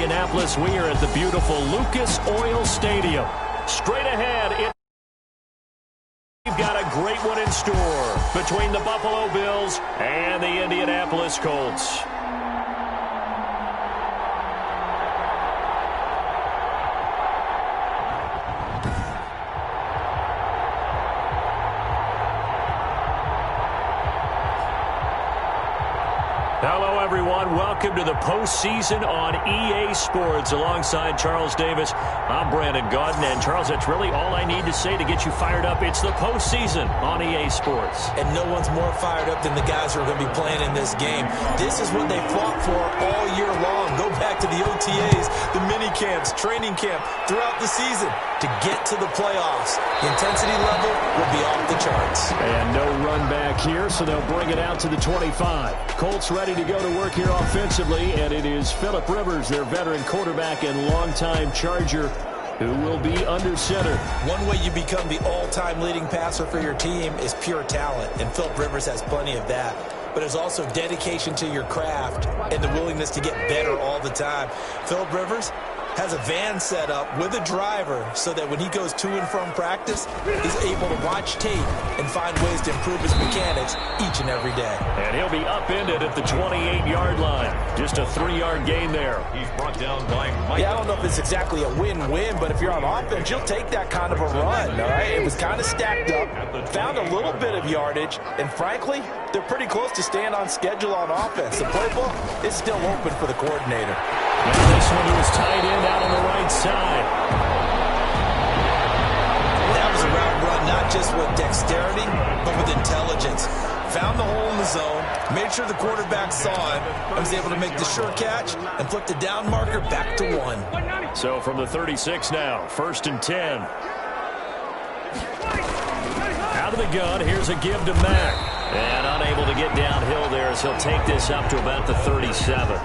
Indianapolis. We are at the beautiful Lucas Oil Stadium. Straight ahead, we've got a great one in store between the Buffalo Bills and the Indianapolis Colts. Hello, everyone. Welcome to the postseason on EA Sports. Alongside Charles Davis, I'm Brandon Gaudin. And, Charles, that's really all I need to say to get you fired up. It's the postseason on EA Sports. And no one's more fired up than the guys who are going to be playing in this game. This is what they fought for all year long. Go back to the OTAs, the mini camps, training camp, throughout the season to get to the playoffs. The intensity level will be off the charts. And no run back here, so they'll bring it out to the 25. Colts ready to go to work here offensively, and it is Phillip Rivers, their veteran quarterback and longtime Charger, who will be under center. One way you become the all-time leading passer for your team is pure talent, and Phillip Rivers has plenty of that. But there's also dedication to your craft and the willingness to get better all the time. Phillip Rivers has a van set up with a driver so that when he goes to and from practice, he's able to watch tape and find ways to improve his mechanics each and every day. And he'll be upended at the 28-yard line. Just a 3-yard gain there. He's brought down by Mike. Yeah, I don't know if it's exactly a win-win, but if you're on offense, you'll take that kind of a run, all right? It was kind of stacked up, found a little bit of yardage, and frankly, they're pretty close to staying on schedule on offense. The playbook is still open for the coordinator. And this one was tight end out on the right side. That was a route run, not just with dexterity, but with intelligence. Found the hole in the zone, made sure the quarterback saw him, and was able to make the sure catch and flip the down marker back to 1. So from the 36 now, 1st and 10. Out of the gun, here's a give to Mack. And unable to get downhill there as he'll take this up to about the 37.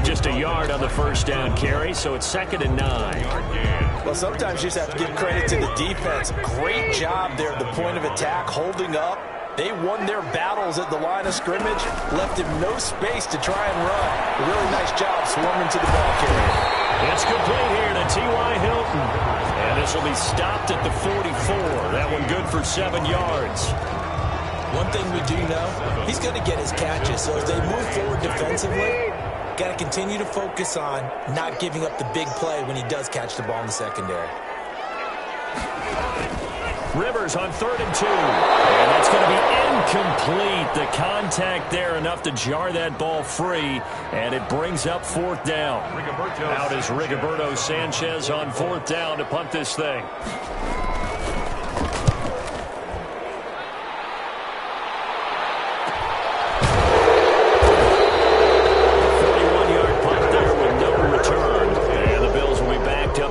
Just a yard on the first down carry, so it's 2nd and 9. Well, sometimes you just have to give credit to the defense. Great job there at the point of attack, holding up. They won their battles at the line of scrimmage, left him no space to try and run. A really nice job swarming to the ball carrier. It's complete here to T.Y. Hilton. And this will be stopped at the 44. That one good for 7 yards. One thing we do know, he's going to get his catches. So as they move forward defensively, got to continue to focus on not giving up the big play when he does catch the ball in the secondary. Rivers on 3rd and 2. And that's going to be incomplete. The contact there enough to jar that ball free. And it brings up 4th down. Out is Rigoberto Sanchez on 4th down to punt this thing.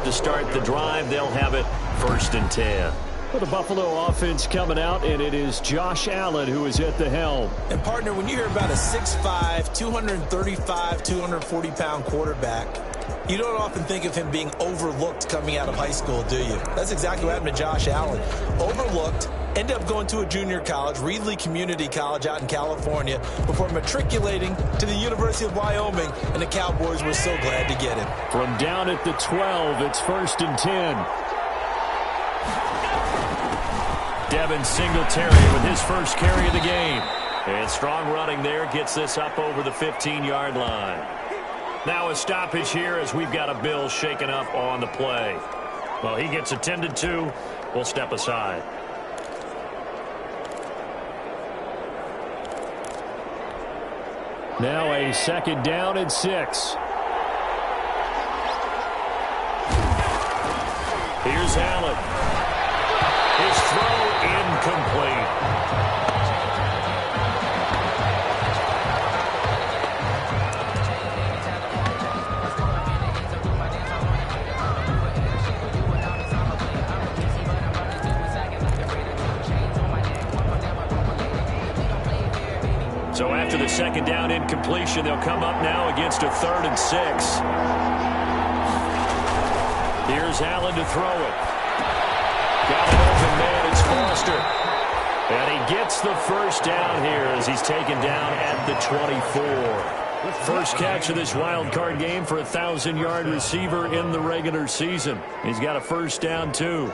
To start the drive, they'll have it 1st and 10. For the Buffalo offense coming out, and it is Josh Allen who is at the helm. And, partner, when you hear about a 6'5", 235, 240-pound quarterback, you don't often think of him being overlooked coming out of high school, do you? That's exactly what happened to Josh Allen. Overlooked, ended up going to a junior college, Reedley Community College out in California, before matriculating to the University of Wyoming, and the Cowboys were so glad to get him. From down at the 12, it's 1st and 10. Devin Singletary with his first carry of the game. And strong running there gets this up over the 15-yard line. Now a stoppage here as we've got a Bill shaken up on the play. Well, he gets attended to. We'll step aside. Now a 2nd down and 6. Here's Allen. His throw incomplete. So after the 2nd down incompletion, they'll come up now against a 3rd and 6. Here's Allen to throw it. Got an open man. It's Foster. And he gets the first down here as he's taken down at the 24. First catch of this wild card game for a 1,000-yard receiver in the regular season. He's got a first down, too.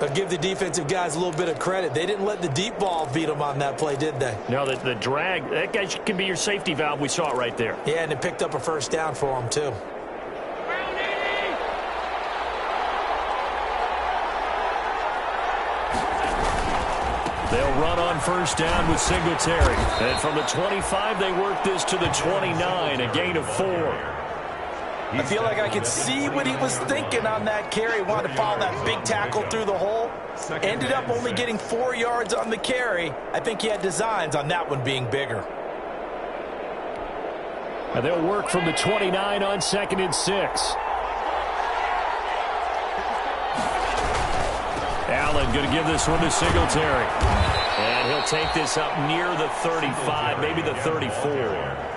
But give the defensive guys a little bit of credit. They didn't let the deep ball beat them on that play, did they? No, the drag, that guy can be your safety valve. We saw it right there. Yeah, and it picked up a first down for him, too. They'll run on first down with Singletary. And from the 25, they work this to the 29, a gain of 4. I feel like I could see what he was thinking on that carry. Wanted to follow that big tackle through the hole. Ended up only getting 4 yards on the carry. I think he had designs on that one being bigger. And they'll work from the 29 on 2nd and 6. Allen going to give this one to Singletary. And he'll take this up near the 35, maybe the 34.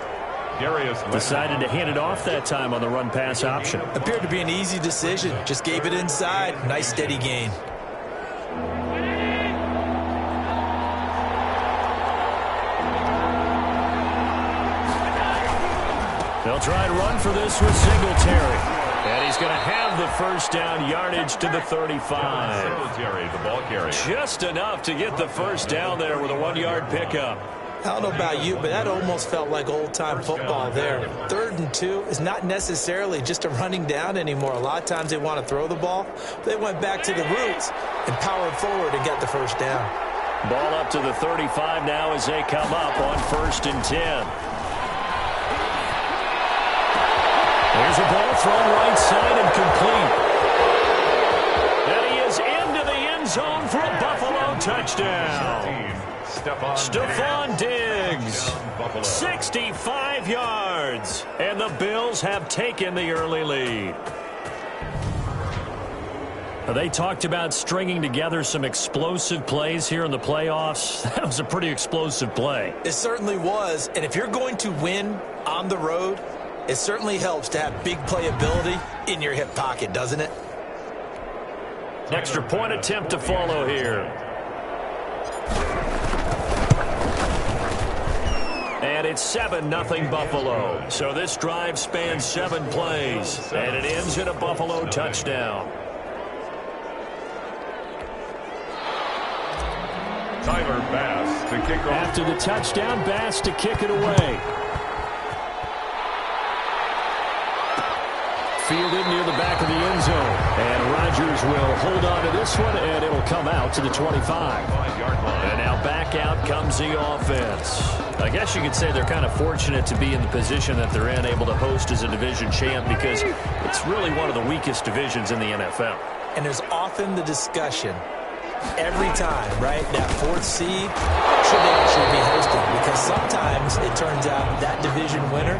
Decided to hand it off that time on the run-pass option. Appeared to be an easy decision. Just gave it inside. Nice steady gain. They'll try and run for this with Singletary. And he's going to have the first down yardage to the 35. Singletary, the ball carrier. Just enough to get the first down there with a 1-yard pickup. I don't know about you, but that almost felt like old-time football there. 3rd and 2 is not necessarily just a running down anymore. A lot of times they want to throw the ball. They went back to the roots and powered forward and got the first down. Ball up to the 35 now as they come up on 1st and 10. There's a ball thrown right side and complete. And he is into the end zone for a Buffalo touchdown. Stephon Diggs, 65 yards. And the Bills have taken the early lead. They talked about stringing together some explosive plays here in the playoffs. That was a pretty explosive play. It certainly was. And if you're going to win on the road, it certainly helps to have big playability in your hip pocket, doesn't it? Extra point attempt to follow here. And it's 7-0 Buffalo. So this drive spans 7 plays. And it ends in a Buffalo touchdown. Tyler Bass to kick off. After the touchdown, Bass to kick it away. Fielded near the back of the end zone. And Rodgers will hold on to this one, and it'll come out to the 25. And now back out comes the offense. I guess you could say they're kind of fortunate to be in the position that they're in, able to host as a division champ, because it's really one of the weakest divisions in the NFL. And there's often the discussion every time, right, that 4th seed should they actually be hosting, because sometimes it turns out that division winner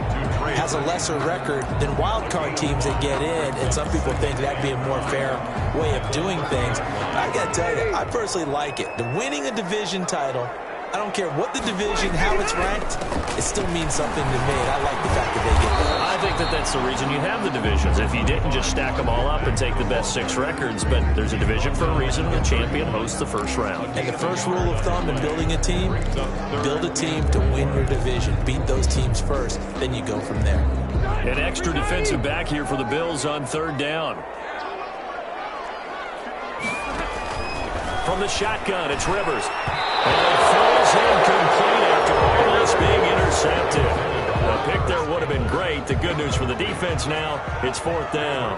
has a lesser record than wild card teams that get in, and some people think that'd be a more fair way of doing things. But I gotta tell you, I personally like it. The winning a division title, I don't care what the division, how it's ranked, it still means something to me. And I like the fact that they get that. I think that that's the reason you have the divisions. If you didn't, just stack them all up and take the best 6 records. But there's a division for a reason. The champion hosts the first round. And the first rule of thumb in building a team, build a team to win your division. Beat those teams first, then you go from there. An extra defensive back here for the Bills on 3rd down. From the shotgun, it's Rivers. And it falls incomplete after almost being intercepted. The pick there would have been great. The good news for the defense now, it's 4th down.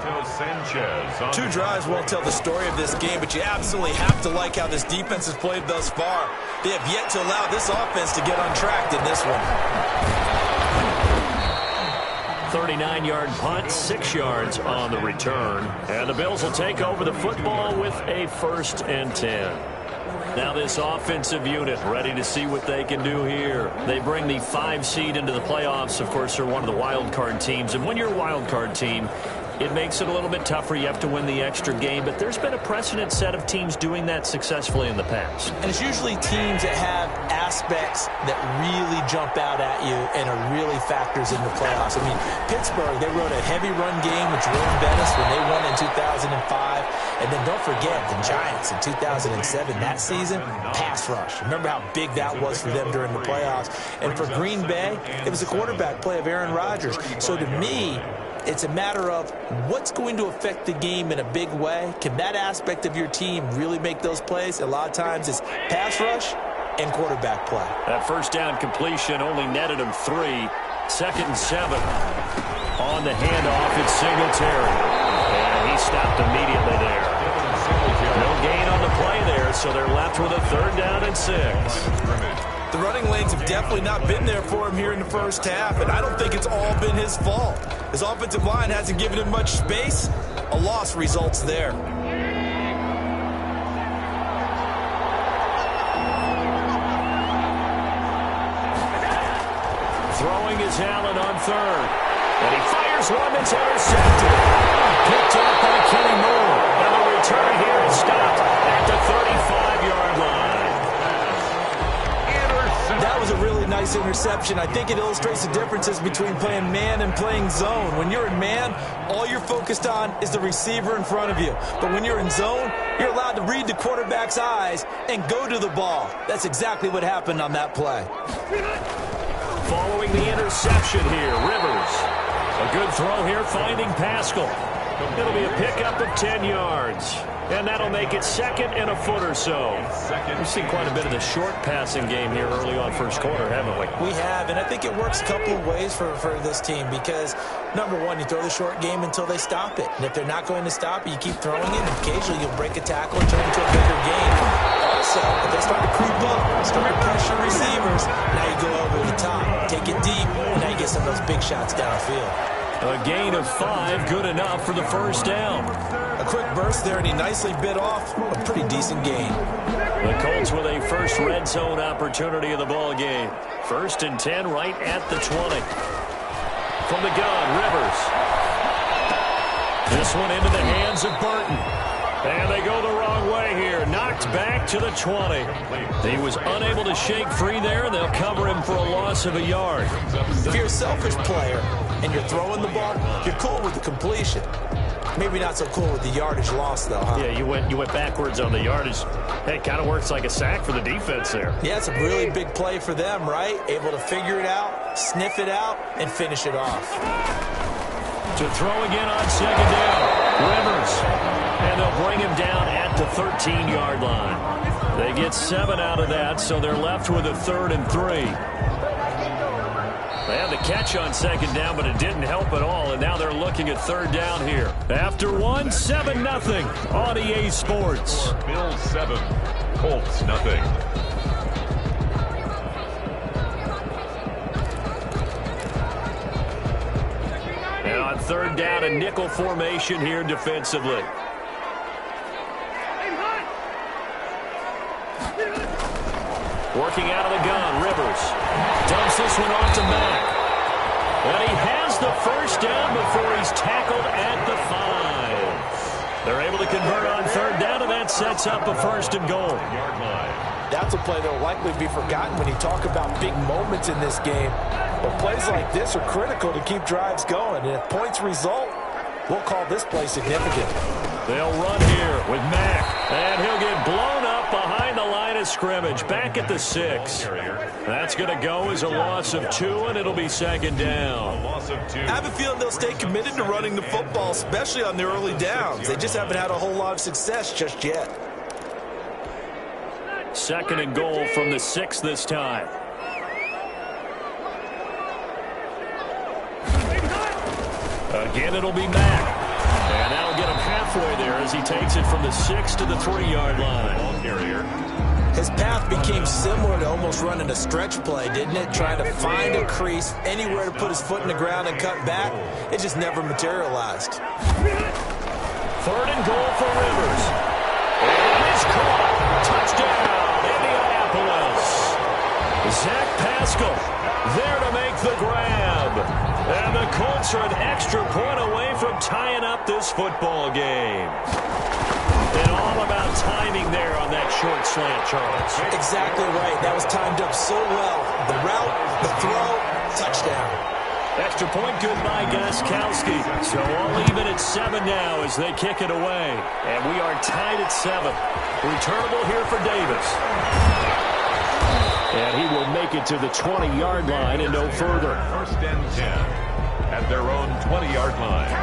2 drives won't tell the story of this game, but you absolutely have to like how this defense has played thus far. They have yet to allow this offense to get on track in this one. 39-yard punt, 6 yards on the return. And the Bills will take over the football with a 1st and 10. Now this offensive unit ready to see what they can do here. They bring the 5 seed into the playoffs. Of course, they're one of the wild card teams. And when you're a wild card team, it makes it a little bit tougher. You have to win the extra game, but there's been a precedent set of teams doing that successfully in the past. And it's usually teams that have aspects that really jump out at you and are really factors in the playoffs. I mean, Pittsburgh, they rode a heavy run game with Jerome Bettis when they won in 2005. And then don't forget the Giants in 2007, that season, pass rush. Remember how big that was for them during the playoffs. And for Green Bay, it was a quarterback play of Aaron Rodgers. So to me, it's a matter of what's going to affect the game in a big way. Can that aspect of your team really make those plays? A lot of times it's pass rush and quarterback play. That first down completion only netted him 3. 2nd and 7. On the handoff, it's Singletary. And he stopped immediately there. No gain on the play there, so they're left with a 3rd down and 6. The running lanes have definitely not been there for him here in the first half, and I don't think it's all been his fault. His offensive line hasn't given him much space. A loss results there. Throwing is Allen on 3rd. And he fires one that's intercepted. Picked up by Kenny Moore. And the return here is stopped at the 35-yard line. That was a really nice interception. I think it illustrates the differences between playing man and playing zone. When you're in man, all you're focused on is the receiver in front of you. But when you're in zone, you're allowed to read the quarterback's eyes and go to the ball. That's exactly what happened on that play. Following the interception here, Rivers. A good throw here, finding Pascal. It'll be a pickup of 10 yards. And that'll make it 2nd and a foot or so. We've seen quite a bit of the short passing game here early on first quarter, haven't we? We have, and I think it works a couple of ways for this team because, number one, you throw the short game until they stop it. And if they're not going to stop it, you keep throwing it, and occasionally you'll break a tackle and turn it into a bigger game. Also, if they start to creep up, start to pressure receivers, now you go over the top, take it deep, and now you get some of those big shots downfield. A gain of 5, good enough for the first down. A quick burst there, and he nicely bit off a pretty decent gain. The Colts with a first red zone opportunity of the ball game. 1st and 10 right at the 20. From the gun, Rivers. This one into the hands of Burton. And they go the wrong way here. Knocked back to the 20. He was unable to shake free there, and they'll cover him for a loss of a yard. If you're a selfish player and you're throwing the ball, you're cool with the completion. Maybe not so cool with the yardage loss, though, huh? Yeah, you went backwards on the yardage. Hey, it kind of works like a sack for the defense there. Yeah, it's a really big play for them, right? Able to figure it out, sniff it out, and finish it off. To throw again on 2nd down. Rivers. And they'll bring him down at the 13-yard line. They get 7 out of that, so they're left with a 3rd and 3. They had the catch on 2nd down, but it didn't help at all, and now they're looking at 3rd down here. After 1, 7-0 on EA Sports. Bills 7, Colts nothing. And on 3rd down, a nickel formation here defensively. Working out of the gun, Rivers. Dumps this one off to Mack. And he has the first down before he's tackled at the 5. They're able to convert on 3rd down, and that sets up a 1st and goal. That's a play that will likely be forgotten when you talk about big moments in this game. But plays like this are critical to keep drives going. And if points result, we'll call this play significant. They'll run here with Mack. And he'll get blown up behind the line of scrimmage. Back at the 6. That's going to go as a loss of 2, and it'll be 2nd down. I have a feeling they'll stay committed to running the football, especially on their early downs. They just haven't had a whole lot of success just yet. 2nd and goal from the 6 this time. Again, it'll be Mack. And that'll get him halfway there as he takes it from the 6 to the 3-yard line. Ball carrier. His path became similar to almost running a stretch play, didn't it? Trying to find a crease, anywhere to put his foot in the ground and cut back. It just never materialized. 3rd and goal for Rivers. And it is caught. Touchdown, Indianapolis. Zach Pascal there to make the grab. And the Colts are an extra point away from tying up this football game. And all about timing there on that short slant, Charles. Exactly right. That was timed up so well. The route, the throw, touchdown. Extra point good by Gostkowski. So all even at 7 now as they kick it away. And we are tied at 7. Returnable here for Davis. And he will make it to the 20-yard line and no further. First and 10 at their own 20-yard line.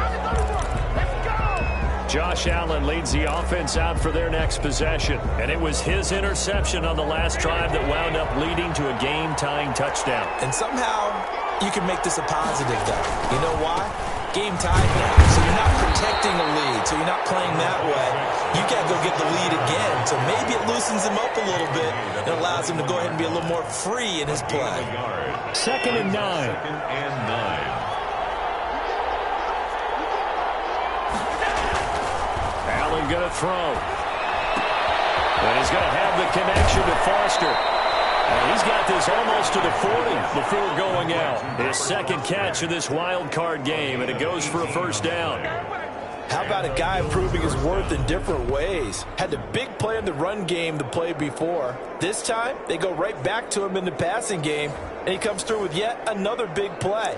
Josh Allen leads the offense out for their next possession. And it was his interception on the last drive that wound up leading to a game-tying touchdown. And somehow you can make this a positive, though. You know why? Game tied now, so you're not protecting a lead, so you're not playing that way. You got to go get the lead again, so maybe it loosens him up a little bit and allows him to go ahead and be a little more free in his play. Second and 9. Second and 9. Allen going to throw. And he's going to have the connection to Foster. And he's got this almost to the 40 before going out. His second catch of this wild card game, and it goes for a first down. How about a guy proving his worth in different ways? Had the big play in the run game the play before. This time, they go right back to him in the passing game, and he comes through with yet another big play.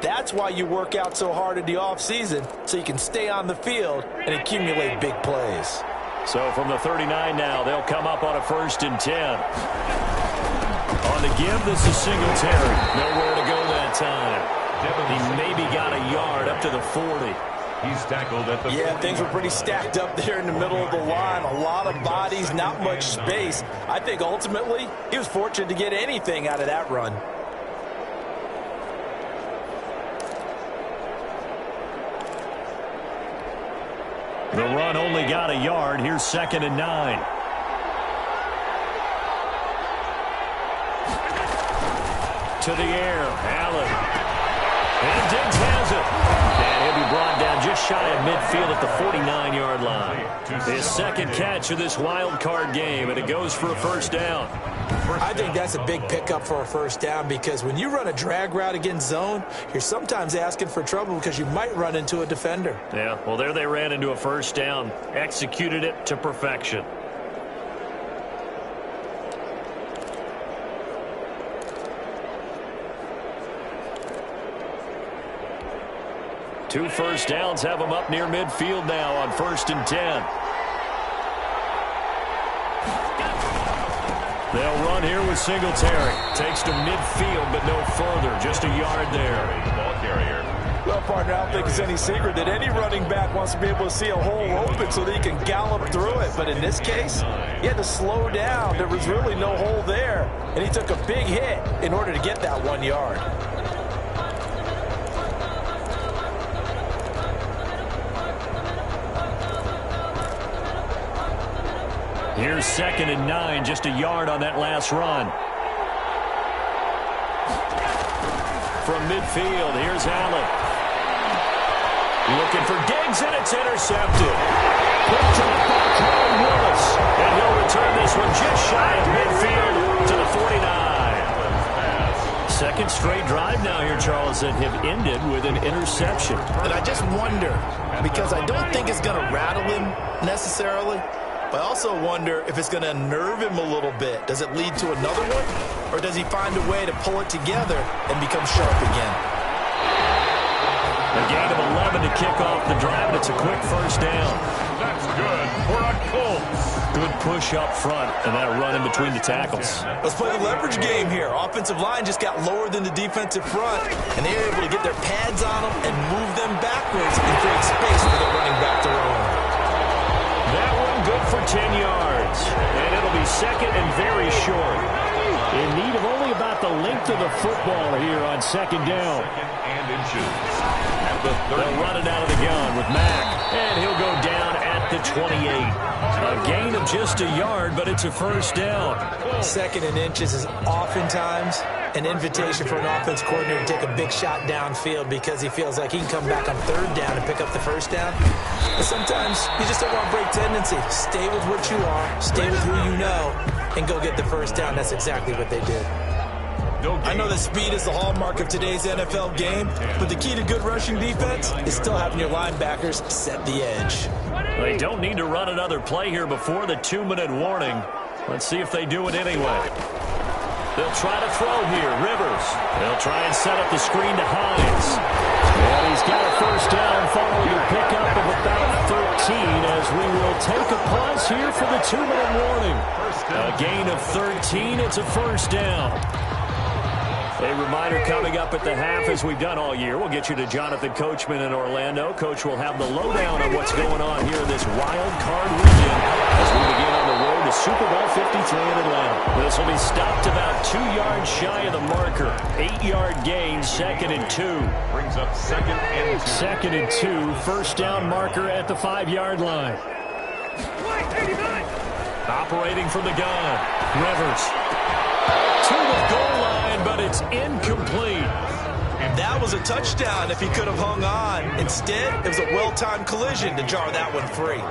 That's why you work out so hard in the offseason, so you can stay on the field and accumulate big plays. So from the 39 now, they'll come up on a first and 10. On the give, this is Singletary. Nowhere to go that time. He maybe got a yard up to the 40. He's tackled at the 40. Yeah, things were pretty stacked up there in the middle of the line. A lot of bodies, not much space. I think ultimately he was fortunate to get anything out of that run. The run only got a yard. Here's second and 9. To the air, Allen. And Diggs has it. And he'll be brought down just shy of midfield at the 49-yard line. His second catch of this wild card game, and it goes for a first down. I think that's a big pickup for a first down because when you run a drag route against zone, you're sometimes asking for trouble because you might run into a defender. Yeah, well, there they ran into a first down. Executed it to perfection. Two first downs have them up near midfield now on first and 10. They'll run here with Singletary. Takes to midfield, but no further. Just a yard there. Ball carrier. Well, partner, I don't think it's any secret that any running back wants to be able to see a hole open so that he can gallop through it. But in this case, he had to slow down. There was really no hole there. And he took a big hit in order to get that 1 yard. Here's second and 9, just a yard on that last run. From midfield, here's Allen. Looking for Diggs, and it's intercepted. Quick drop by Carl Willis. And he'll return this one just shy of midfield to the 49. Second straight drive now here, Charles, that have ended with an interception. And I just wonder, because I don't think it's going to rattle him necessarily, but I also wonder if it's going to unnerve him a little bit. Does it lead to another one? Or does he find a way to pull it together and become sharp again? A gain of 11 to kick off the drive, and it's a quick first down. That's good for a Colts. Good push up front, and that run in between the tackles. Let's play the leverage game here. Offensive line just got lower than the defensive front, and they were able to get their pads on them and move them backwards and create space for their running back to roam. That one good for 10 yards. And it'll be second and very short. In need of only about the length of the football here on second down. Second and inches. At the 30. They'll run it out of the gun with Mack. And he'll go down at the 28. A gain of just a yard, but it's a first down. Second and inches is oftentimes an invitation for an offense coordinator to take a big shot downfield because he feels like he can come back on third down and pick up the first down. But sometimes you just don't want to break tendency. Stay with what you are, stay with who you know, and go get the first down. That's exactly what they did. I know that speed is the hallmark of today's NFL game, but the key to good rushing defense is still having your linebackers set the edge. They don't need to run another play here before the 2-minute warning. Let's see if they do it anyway. They'll try to throw here. Rivers. They'll try and set up the screen to Hines. And he's got a first down following a pickup of about 13 as we will take a pause here for the 2-minute warning. A gain of 13. It's a first down. A reminder coming up at the half, as we've done all year. We'll get you to Jonathan Coachman in Orlando. Coach will have the lowdown on what's going on here in this wild card weekend as we begin on the road to Super Bowl 53 in Atlanta. This will be stopped about 2 yards shy of the marker. 8-yard gain, 2nd and 2. Brings up 2nd and 2. 2nd and 2, first down marker at the 5-yard line. Operating from the gun, Rivers. To the goal line, but it's incomplete. That was a touchdown if he could have hung on. Instead, it was a well-timed collision to jar that one free.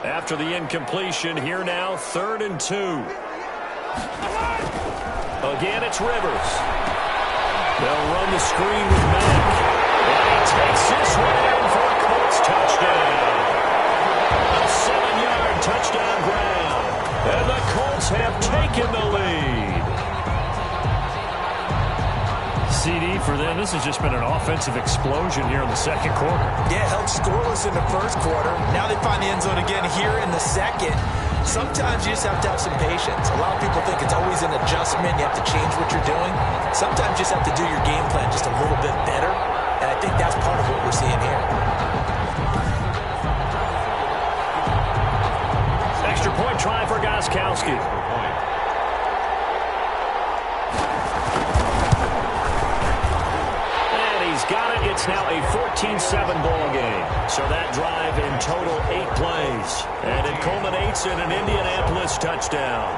After the incompletion, here now, 3rd and 2. Again, it's Rivers. They'll run the screen with Mack. And he takes this one in for a Colts touchdown. A 7-yard touchdown ground. And the Colts have taken the lead. CD for them. This has just been an offensive explosion here in the second quarter. Yeah, held scoreless in the first quarter. Now they find the end zone again here in the second. Sometimes you just have to have some patience. A lot of people think it's always an adjustment. You have to change what you're doing. Sometimes you just have to do your game plan just a little bit better. And I think that's part of what we're seeing here. Extra point try for Gostkowski. Got it. It's now a 14-7 ball game. So that drive in total 8 plays. And it culminates in an Indianapolis touchdown.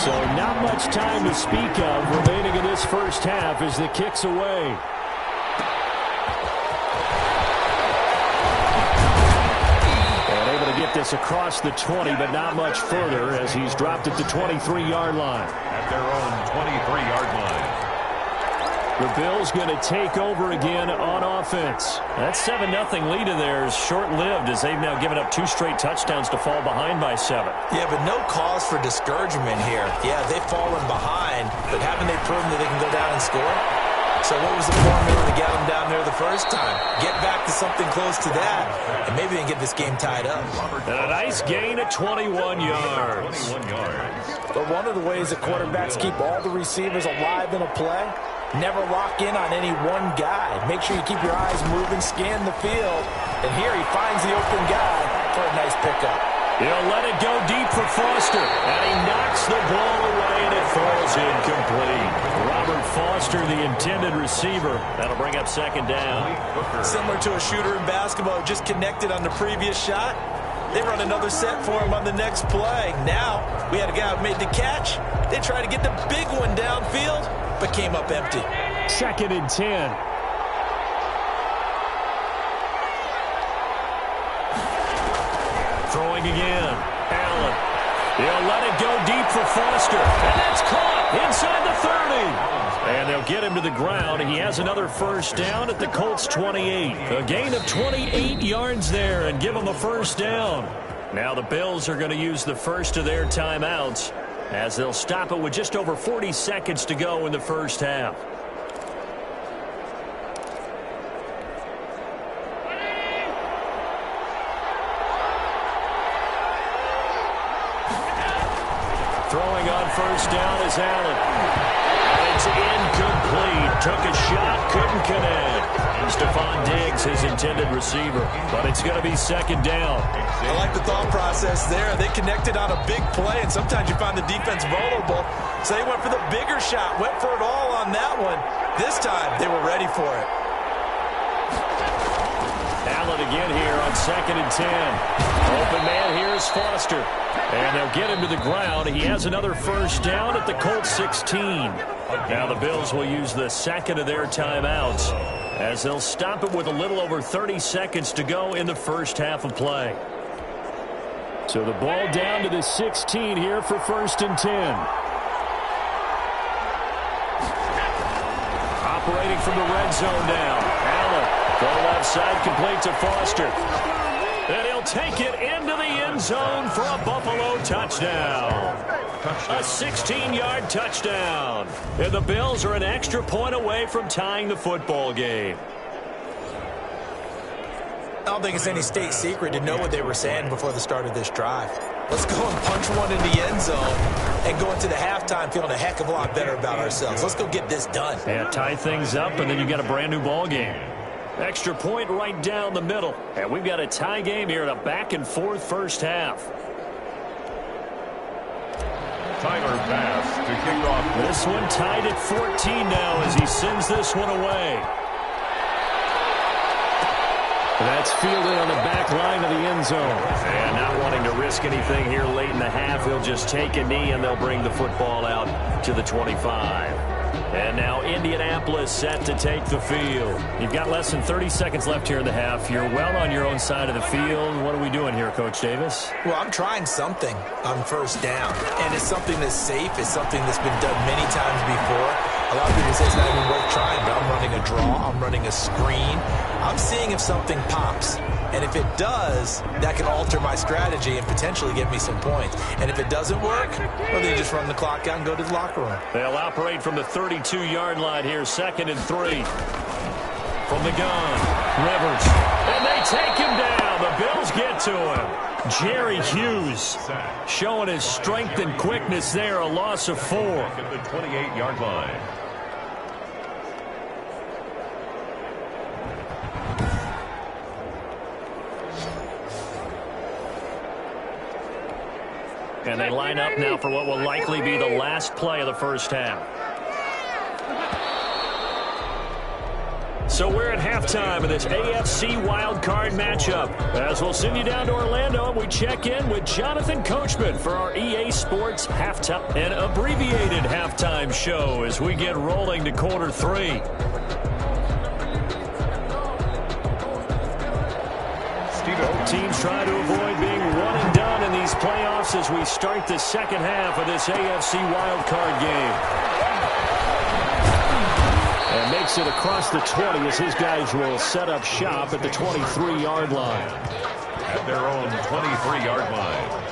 So not much time to speak of remaining in this first half as the kick's away. And able to get this across the 20, but not much further as he's dropped at the 23-yard line. At their own 23-yard line. The Bills going to take over again on offense. That 7-0 lead of theirs short-lived as they've now given up 2 straight touchdowns to fall behind by 7. Yeah, but no cause for discouragement here. Yeah, they've fallen behind, but haven't they proven that they can go down and score? So what was the formula to get them down there the first time? Get back to something close to that, and maybe they can get this game tied up. And a nice gain of 21 yards. 21 yards. But one of the ways that quarterbacks keep all the receivers alive in a play, never lock in on any one guy. Make sure you keep your eyes moving, scan the field. And here he finds the open guy for a nice pickup. He'll let it go deep for Foster. And he knocks the ball away, and it falls incomplete. Robert Foster, the intended receiver. That'll bring up 2nd down. Similar to a shooter in basketball who just connected on the previous shot. They run another set for him on the next play. Now, we had a guy who made the catch. They tried to get the big one downfield, but came up empty. 2nd and 10. Throwing again. Allen. He'll let it go deep for Foster. And that's caught inside the 30. And they'll get him to the ground. He has another first down at the Colts 28. A gain of 28 yards there and give him a first down. Now the Bills are going to use the first of their timeouts as they'll stop it with just over 40 seconds to go in the first half. Throwing on first down is Allen. It's incomplete. Took a shot, couldn't connect. Stephon Diggs, his intended receiver. But it's going to be 2nd down. I like the thought process there. They connected on a big play, and sometimes you find the defense vulnerable. So they went for the bigger shot, went for it all on that one. This time, they were ready for it. Allen again here on 2nd and 10. Open man here is Foster. And they'll get him to the ground. He has another first down at the Colts 16. Now the Bills will use the second of their timeouts as they'll stop it with a little over 30 seconds to go in the first half of play. So the ball down to the 16 here for 1st and 10. Operating from the red zone now. Allen, go left side, complete to Foster. And he'll take it into the end zone for a Buffalo touchdown. A 16-yard touchdown. And the Bills are an extra point away from tying the football game. I don't think it's any state secret to know what they were saying before the start of this drive. Let's go and punch one in the end zone and go into the halftime feeling a heck of a lot better about ourselves. Let's go get this done. Yeah, tie things up, and then you got a brand-new ball game. Extra point right down the middle. And we've got a tie game here in a back-and-forth first half. Tyler pass to kick off. This one tied at 14 now as he sends this one away. That's fielded on the back line of the end zone. And not wanting to risk anything here late in the half, he'll just take a knee and they'll bring the football out to the 25. And now Indianapolis set to take the field. You've got less than 30 seconds left here in the half. You're well on your own side of the field. What are we doing here, Coach Davis? Well, I'm trying something on first down. And it's something that's safe. It's something that's been done many times before. A lot of people say it's not even worth trying, but I'm running a draw. I'm running a screen. I'm seeing if something pops. And if it does, that can alter my strategy and potentially get me some points. And if it doesn't work, well, then you just run the clock out and go to the locker room. They'll operate from the 32-yard line here, 2nd and 3. From the gun, Rivers. And they take him down. The Bills get to him. Jerry Hughes showing his strength and quickness there, a loss of 4. At the 28-yard line. And they line up now for what will likely be the last play of the first half. So we're at halftime of this AFC wildcard matchup. As we'll send you down to Orlando, we check in with Jonathan Coachman for our EA Sports halftime and abbreviated halftime show as we get rolling to quarter 3. Both teams try to avoid being one and done in these playoffs as we start the second half of this AFC wildcard game. And makes it across the 20 as his guys will set up shop at the 23-yard line. At their own 23-yard line.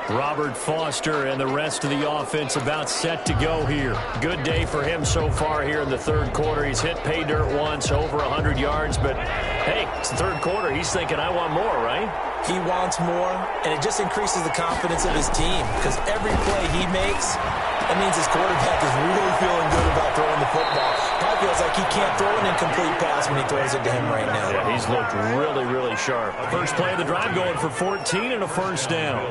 Robert Foster and the rest of the offense about set to go here. Good day for him so far here in the third quarter. He's hit pay dirt once, over 100 yards, but hey, it's the third quarter. He's thinking, I want more, right? He wants more, and it just increases the confidence of his team because every play he makes, that means his quarterback is really feeling good about throwing the football. Probably feels like he can't throw an incomplete pass when he throws it to him right now. Yeah, he's looked really, really sharp. First play of the drive going for 14 and a first down.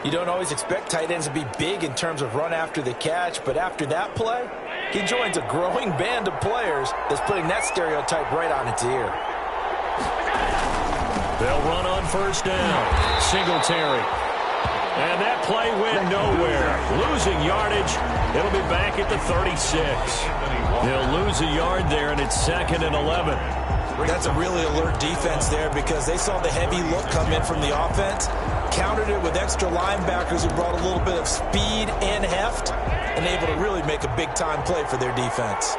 You don't always expect tight ends to be big in terms of run after the catch, but after that play, he joins a growing band of players that's putting that stereotype right on its ear. They'll run on first down. Singletary. And that play went nowhere. Losing yardage. It'll be back at the 36. They'll lose a yard there, and it's 2nd and 11. That's a really alert defense there because they saw the heavy look come in from the offense, countered it with extra linebackers who brought a little bit of speed and heft, and able to really make a big-time play for their defense.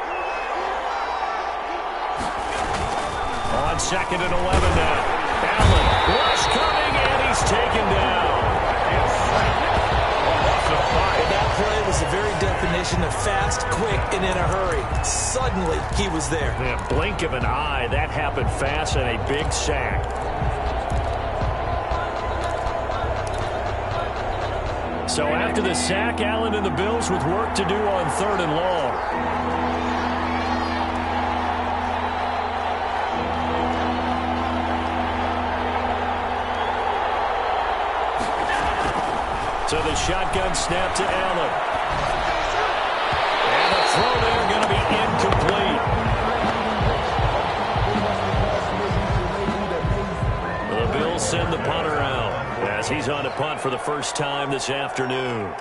On 2nd and 11 now. Allen, rush coming, and he's taken down. And that play was the very definition of fast, quick, and in a hurry. Suddenly, he was there. Yeah, blink of an eye, that happened fast, and a big sack. So after the sack, Allen and the Bills with work to do on 3rd and long. So the shotgun snap to Allen. And the throw there going to be incomplete. The Bills send the punter out as he's on to punt for the first time this afternoon.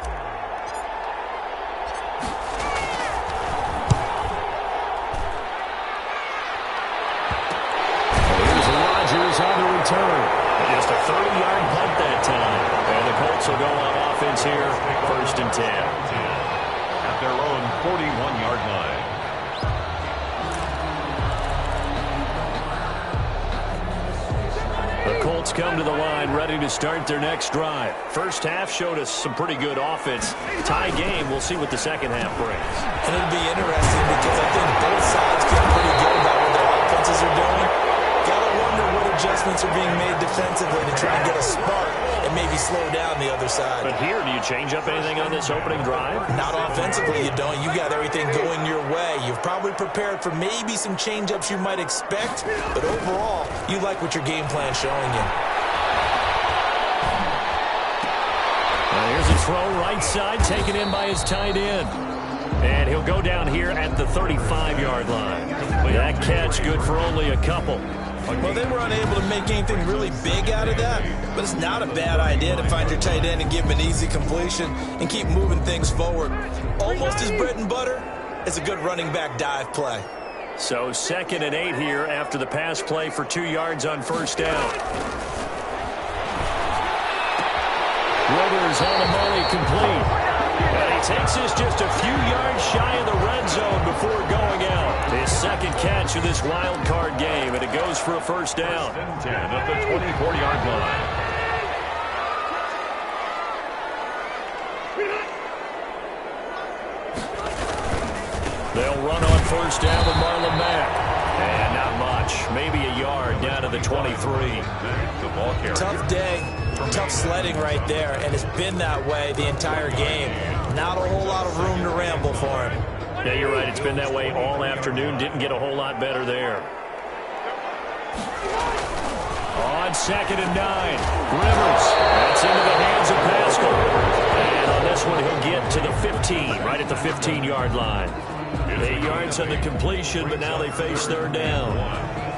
Here's Rodgers on the return. Just a 30-yard punt that time. Colts will go on offense here, 1st and 10. At their own 41-yard line. The Colts come to the line ready to start their next drive. First half showed us some pretty good offense. Tie game, we'll see what the second half brings. And it'll be interesting because I think both sides feel pretty good about what their offenses are doing. Gotta wonder what adjustments are being made defensively to try and get a spark and maybe slow down the other side. But here, do you change up anything on this opening drive? Not offensively, you don't. You got everything going your way. You've probably prepared for maybe some change-ups you might expect, but overall, you like what your game plan's showing you. Here's a throw right side, taken in by his tight end. And he'll go down here at the 35-yard line. That catch good for only a couple. Well, they were unable to make anything really big out of that, but it's not a bad idea to find your tight end and give him an easy completion and keep moving things forward. Almost his bread and butter is a good running back dive play. So 2nd and 8 here after the pass play for 2 yards on 1st down. Rivers on the volley complete. And he takes this just a few yards shy of the red zone before going out. His 2nd catch of this wild card game, and it goes for a 1st down. 10 at the 24-yard line. They'll run on 1st down with Marlon Mack. And not much, maybe a yard down to the 23. The ball carrier. Tough day, tough sledding right there, and it's been that way the entire game. Not a whole lot of room to ramble for him. Yeah, you're right. It's been that way all afternoon. Didn't get a whole lot better there. On 2nd and 9, Rivers. That's into the hands of Pascal. And on this one, he'll get to the 15, right at the 15-yard line. 8 yards on the completion, but now they face 3rd down.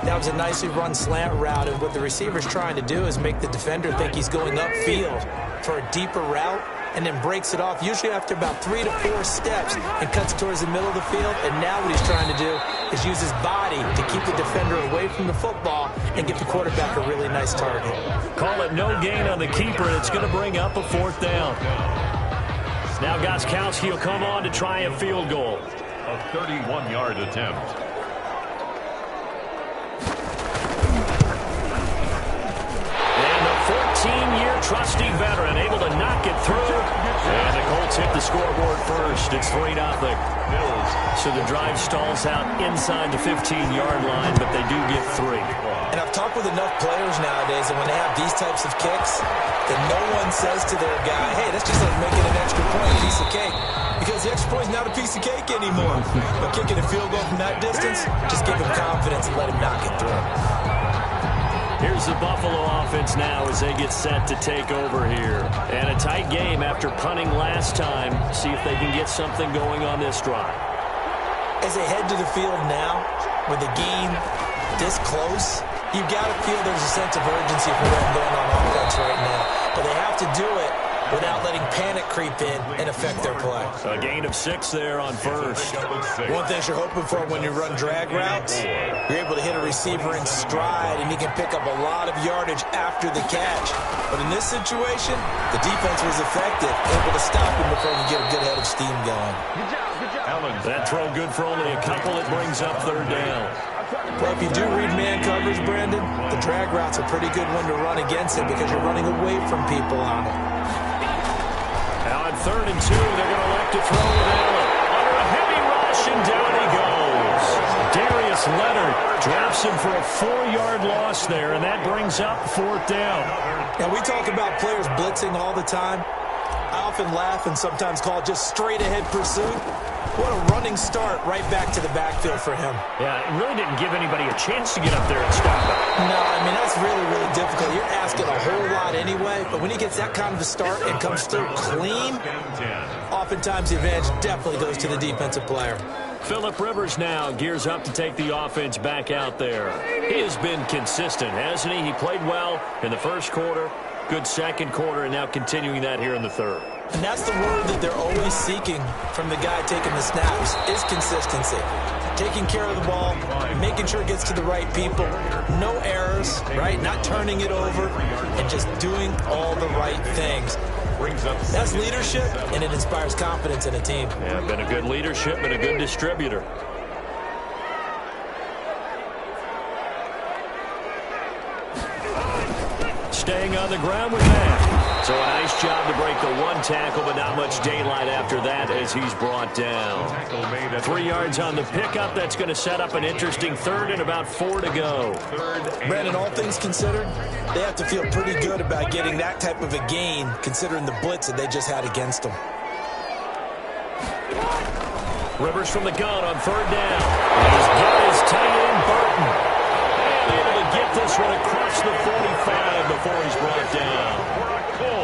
That was a nicely run slant route, and what the receiver's trying to do is make the defender think he's going upfield for a deeper route, and then breaks it off, usually after about 3 to 4 steps, and cuts towards the middle of the field. And now what he's trying to do is use his body to keep the defender away from the football and give the quarterback a really nice target. Call it no gain on the keeper, and it's going to bring up a 4th down. Now Gostkowski will come on to try a field goal. A 31-yard attempt. 14-year trusty veteran able to knock it through. And the Colts hit the scoreboard first. It's 3-0. So the drive stalls out inside the 15-yard line, but they do get 3. And I've talked with enough players nowadays, and when they have these types of kicks, then no one says to their guy, hey, that's just like making an extra point, a piece of cake. Because the extra point is not a piece of cake anymore. But kicking a field goal from that distance, just give him confidence and let him knock it through. Here's the Buffalo offense now as they get set to take over here. And a tight game after punting last time. See if they can get something going on this drive. As they head to the field now, with the game this close, you've got to feel there's a sense of urgency for them going on offense right now. But they have to do it without letting panic creep in and affect their play. A gain of 6 there on 1st. One thing you're hoping for when you run drag routes, you're able to hit a receiver in stride, and he can pick up a lot of yardage after the catch. But in this situation, the defense was effective, able to stop him before he could get a good head of steam going. That throw good for only a couple. It brings up 3rd down. Well, if you do read man coverage, Brandon, the drag route's a pretty good one to run against it because you're running away from people on it. Now on 3rd and 2, they're going to elect to throw with Allen. Under a heavy rush, and down he goes. Darius Leonard drops him for a 4-yard loss there, and that brings up 4th down. Now, we talk about players blitzing all the time. I often laugh and sometimes call it just straight-ahead pursuit. What a running start right back to the backfield for him. Yeah, it really didn't give anybody a chance to get up there and stop him. No, I mean, that's really, really difficult. You're asking a whole lot anyway, but when he gets that kind of a start and comes through clean, oftentimes the advantage definitely goes to the defensive player. Phillip Rivers now gears up to take the offense back out there. He has been consistent, hasn't he? He played well in the first quarter, good second quarter, and now continuing that here in the 3rd. And that's the word that they're always seeking from the guy taking the snaps, is consistency. Taking care of the ball, making sure it gets to the right people, no errors, right? Not turning it over, and just doing all the right things. brings up That's leadership, and it inspires confidence in a team. Yeah, been a good leadership and a good distributor. Staying on the ground with that. So a nice job to break the one tackle, but not much daylight after that as he's brought down. 3 yards on the pickup. That's going to set up an interesting third and about 4 to go. Brandon, all things considered, they have to feel pretty good about getting that type of a gain considering the blitz that they just had against them. Rivers from the gun on third down. He's got his tight end, Burton. And able to get this one across the 45 before he's brought down.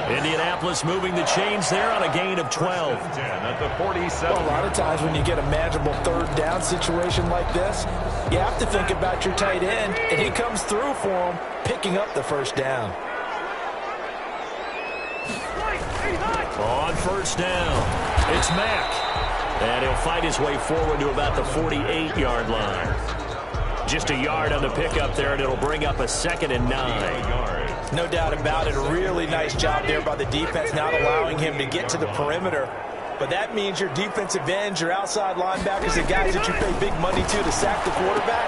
Indianapolis moving the chains there on a gain of 12. At the 47. Well, a lot of times when you get a manageable third down situation like this, you have to think about your tight end, and he comes through for him, picking up the first down. On first down, it's Mack. And he'll fight his way forward to about the 48-yard line. Just a yard on the pickup there, and it'll bring up a 2nd and 9. No doubt about it. A really nice job there by the defense, not allowing him to get to the perimeter. But that means your defensive ends, your outside linebackers, the guys that you pay big money to sack the quarterback,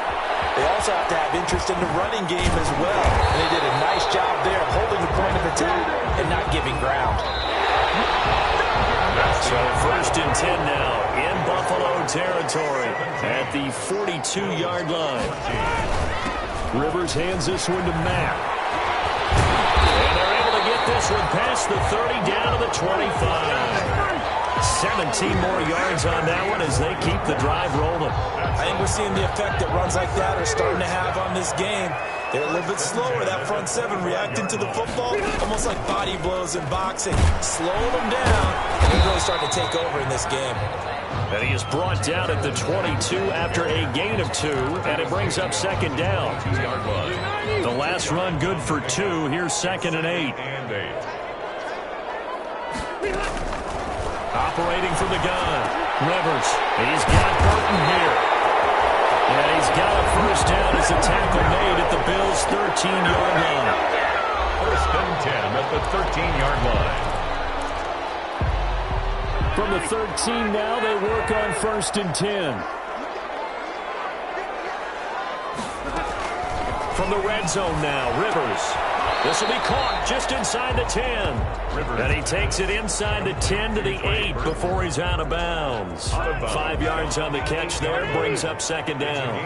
they also have to have interest in the running game as well. And they did a nice job there of holding the point of attack and not giving ground. So 1st and 10 now in Buffalo territory at the 42-yard line. Rivers hands this one to Mack. And they're able to get this one past the 30 down to the 25. 17 more yards on that one as they keep the drive rolling. I think we're seeing the effect that runs like that are starting to have on this game. They're a little bit slower, that front seven, reacting to the football, almost like body blows in boxing, slowing them down, and they're really starting to take over in this game. And he is brought down at the 22 after a gain of 2, and it brings up 2nd down. The last run good for 2. Here's 2nd and 8. Operating from the gun, Rivers. He's got Burton here. And he's got a first down as a tackle made at the Bills' 13-yard line. 1st and 10 at the 13-yard line. From the 13 now, they work on 1st and 10. From the red zone now, Rivers. This will be caught just inside the 10. And he takes it inside the 10 to the 8 before he's out of bounds. 5 yards on the catch there, brings up 2nd down.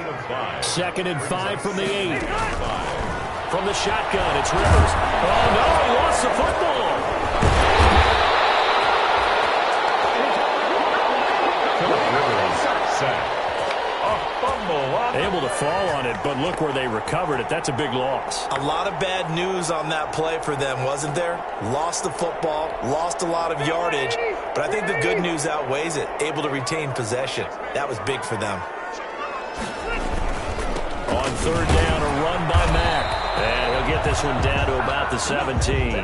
2nd and 5 from the 8. From the shotgun, it's Rivers. Oh, no, he lost the football. Able to fall on it, but look where they recovered it. That's a big loss. A lot of bad news on that play for them, wasn't there? Lost the football, lost a lot of yardage, but I think the good news outweighs it. Able to retain possession. That was big for them. On 3rd down, a run by Mack. And he'll get this one down to about the 17.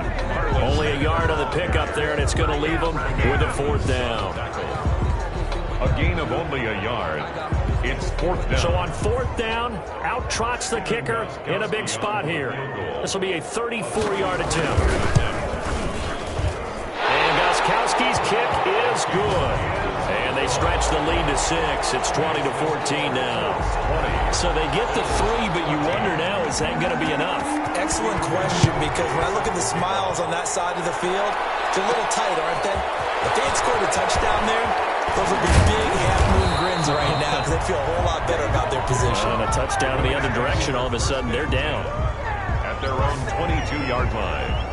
Only a yard on the pickup there, and it's going to leave him with a 4th down. A gain of only a yard. It's 4th down. So on 4th down, out trots the kicker in a big spot here. This will be a 34-yard attempt. And Gostkowski's kick is good. And they stretch the lead to 6. It's 20-14 now. So they get the 3, but you wonder now, is that going to be enough? Excellent question, because when I look at the smiles on that side of the field, they're a little tight, aren't they? If they had scored a touchdown there, those would be big half-moon grins right now because they feel a whole lot better about their position. And a touchdown in the other direction, all of a sudden they're down. At their own 22-yard line.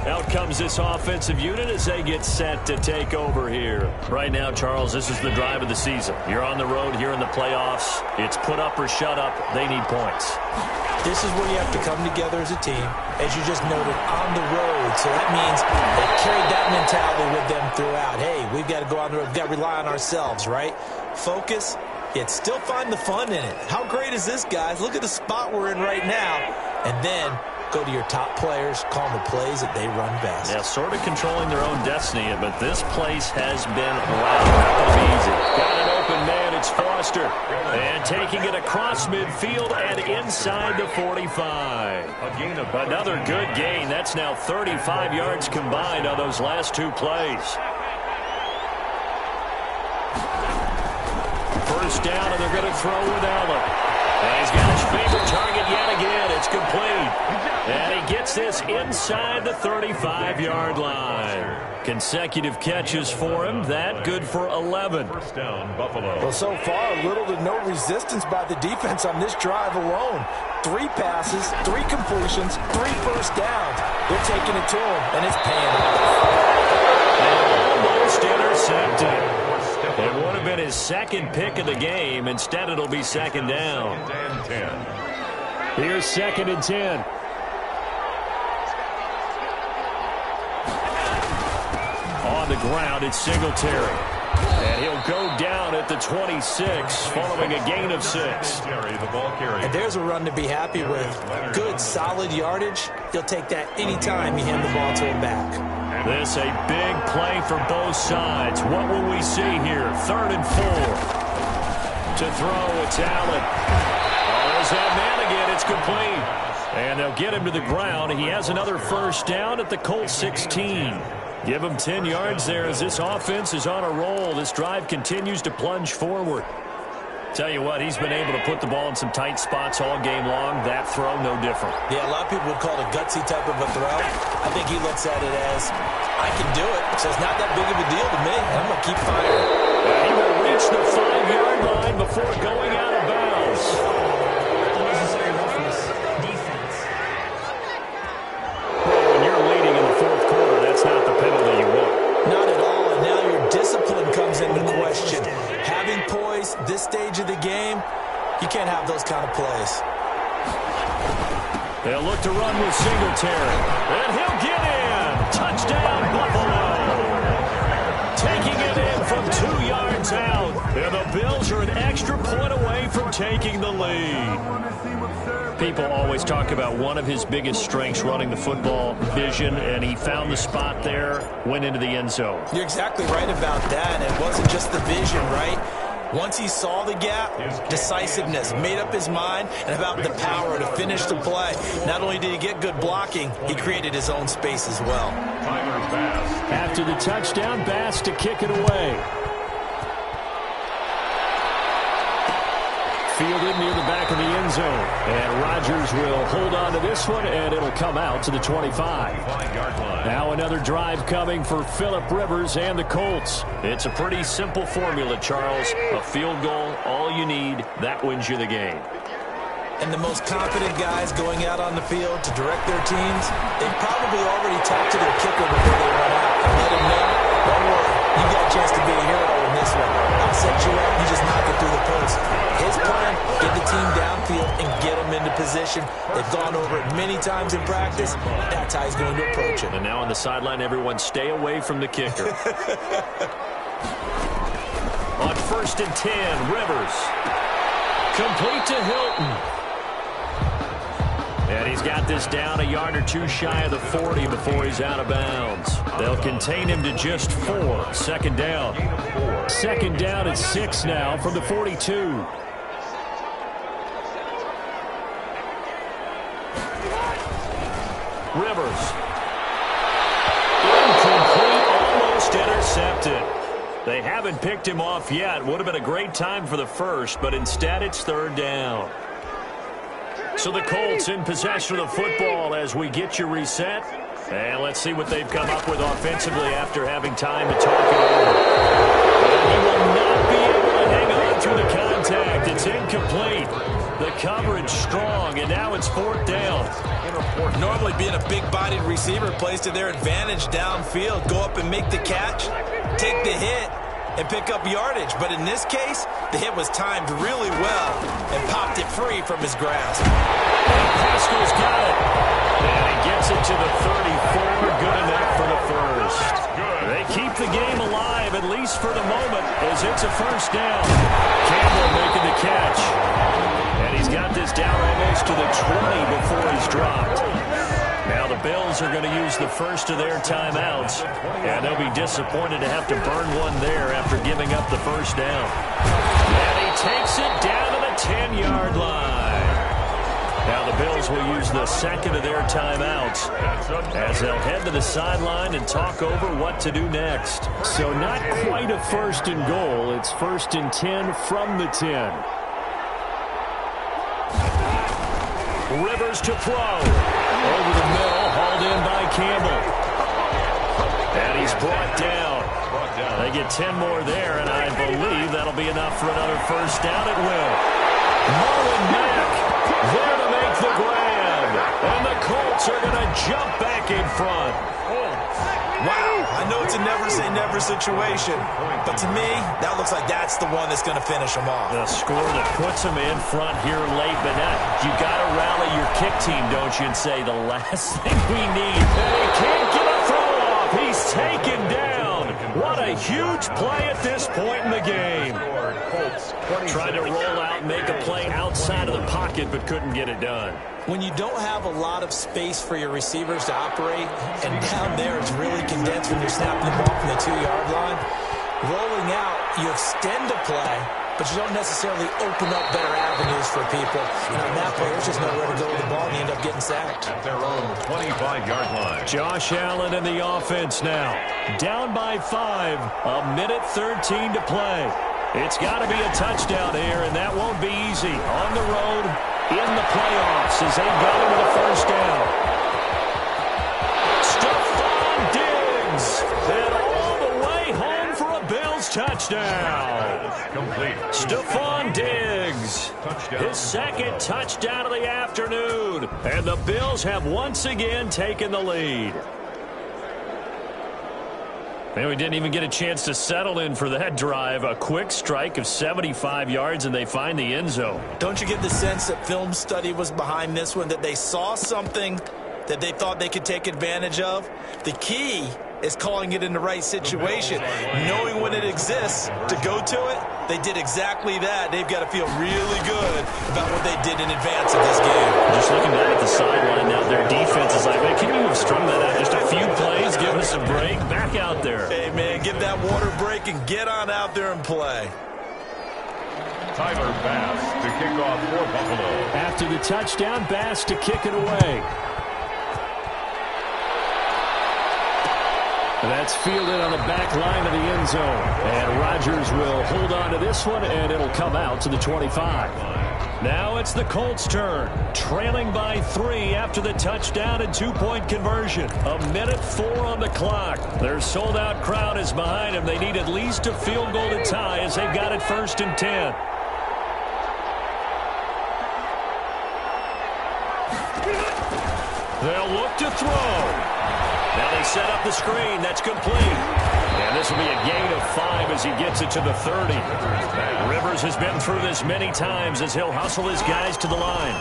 Out comes this offensive unit as they get set to take over here. Right now, Charles, this is the drive of the season. You're on the road here in the playoffs. It's put up or shut up. They need points. This is where you have to come together as a team, as you just noted, on the road. So that means they carried that mentality with them throughout. Hey, we've got to go on the road. We've got to rely on ourselves, right? Focus, yet still find the fun in it. How great is this, guys? Look at the spot we're in right now. And then go to your top players, call them the plays that they run best. Yeah, sort of controlling their own destiny, but this place has been loud. Not going to be easy. Got an open man it's Foster. And taking it across midfield and inside the 45. Another good gain. That's now 35 yards combined on those last two plays. First down, and they're going to throw with Allen. And he's got his favorite target yet again. It's complete. And he gets this inside the 35-yard line. Consecutive catches for him. That good for 11. First down, Buffalo. Well, so far, little to no resistance by the defense on this drive alone. 3 passes, 3 completions, 3 first downs. They're taking it to him, and it's paying off. Almost intercepted. It would have been his second pick of the game. Instead, it'll be second down. Here's second and 10. On the ground, it's Singletary. And he'll go down at the 26, following a gain of 6. And there's a run to be happy with. Good, solid yardage. He'll take that anytime you hand the ball to him back. This a big play for both sides. What will we see here? 3rd and 4. To throw, it's Allen. Oh, there's that man again. It's complete. And they'll get him to the ground. He has another first down at the Colts 16. Give him 10 yards there as this offense is on a roll. This drive continues to plunge forward. Tell you what, he's been able to put the ball in some tight spots all game long. That throw, no different. Yeah, a lot of people would call it a gutsy type of a throw. I think he looks at it as, I can do it, so it's not that big of a deal to me. I'm going to keep firing. He will reach the 5-yard line before going out of bounds. Unnecessary roughness. Defense. Well, when you're leading in the 4th quarter, that's not the penalty you want. Not at all, and now your discipline comes into question. Having poise this stage of the game, you can't have those kind of plays. They'll look to run with Singletary. And he'll get in. Touchdown, Buffalo. Taking it in from 2 yards out. And the Bills are an extra point away from taking the lead. People always talk about one of his biggest strengths running the football, vision, and he found the spot there, went into the end zone. You're exactly right about that. It wasn't just the vision, right? Once he saw the gap, decisiveness, made up his mind, and about the power to finish the play. Not only did he get good blocking, he created his own space as well. After the touchdown, Bass to kick it away. Fielded near the back of the end zone. And Rodgers will hold on to this one, and it'll come out to the 25. Now another drive coming for Phillip Rivers and the Colts. It's a pretty simple formula, Charles. A field goal, all you need, that wins you the game. And the most confident guys going out on the field to direct their teams, they've probably already talked to their kicker before they run out and let him know, don't worry, you got a chance to be a hero in this one. I'll set you up, you just knock it through the post. His plan, get the team downfield and get them into position. They've gone over it many times in practice. That's how he's going to approach it. And now on the sideline, everyone stay away from the kicker. On 1st and 10, Rivers. Complete to Hilton. And he's got this down a yard or two shy of the 40 before he's out of bounds. They'll contain him to just 4. Second down. Second down at 6 now from the 42. Rivers. Incomplete, almost intercepted. They haven't picked him off yet. Would have been a great time for the first, but instead it's 3rd down. So the Colts in possession of the football as we get you reset. And let's see what they've come up with offensively after having time to talk it over. And he will not be able to hang on through the contact. It's incomplete. The coverage strong, and now it's 4th down. Normally being a big-bodied receiver plays to their advantage downfield. Go up and make the catch, take the hit, and pick up yardage. But in this case, the hit was timed really well and popped it free from his grasp. And Pascal's got it. And he gets it to the 34. Good enough for the first. They keep the game alive, at least for the moment, as it's a first down. Campbell making the catch. And he's got this down almost to the 20 before he's dropped. Now the Bills are going to use the first of their timeouts, and they'll be disappointed to have to burn one there after giving up the first down. And takes it down to the 10-yard line. Now the Bills will use the second of their timeouts as they'll head to the sideline and talk over what to do next. So not quite a first and goal. It's 1st and 10 from the 10. Rivers to throw. Over the middle, hauled in by Campbell. And he's brought down. They get 10 more there, and I believe that'll be enough for another first down. It will. Marlon Mack there to make the grab. And the Colts are going to jump back in front. Wow, I know it's a never-say-never situation, but to me, that looks like that's the one that's going to finish them off. The score that puts them in front here late, but now you got to rally your kick team, don't you, and say the last thing we need. And he can't get a throw off. He's taken down. What a huge play at this point in the game. Tried to roll out, make a play outside of the pocket, but couldn't get it done. When you don't have a lot of space for your receivers to operate, and down there it's really condensed when you're snapping the ball from the 2-yard line, rolling out, you extend the play, but you don't necessarily open up better avenues for people. And on that play, there's just nowhere to go with the ball, and you end up getting sacked. At their own 25-yard line. Josh Allen in the offense now. Down by 5, a minute 13 to play. It's got to be a touchdown here, and that won't be easy. On the road, in the playoffs, as they got him with a first down. Stephon Diggs, and all the way home for a Bills touchdown. Complete. Stephon Diggs, his second touchdown of the afternoon, and the Bills have once again taken the lead. And we didn't even get a chance to settle in for that drive. A quick strike of 75 yards, and they find the end zone. Don't you get the sense that film study was behind this one, that they saw something that they thought they could take advantage of? The key is calling it in the right situation. Knowing when it exists to go to it, they did exactly that. They've got to feel really good about what they did in advance of this game. Just looking down at the sideline now, their defense is like, man, can you have strung that out just a few plays, give us a break, back out there. Hey, man, give that water break and get on out there and play. Tyler Bass to kick off for Buffalo. After the touchdown, Bass to kick it away. That's fielded on the back line of the end zone. And Rodgers will hold on to this one, and it'll come out to the 25. Now it's the Colts' turn, trailing by 3 after the touchdown and 2-point conversion. A minute 4 on the clock. Their sold-out crowd is behind them. They need at least a field goal to tie as they've got it 1st and 10. They'll look to throw. Now they set up the screen. That's complete. And this will be a gain of 5 as he gets it to the 30. Rivers has been through this many times as he'll hustle his guys to the line.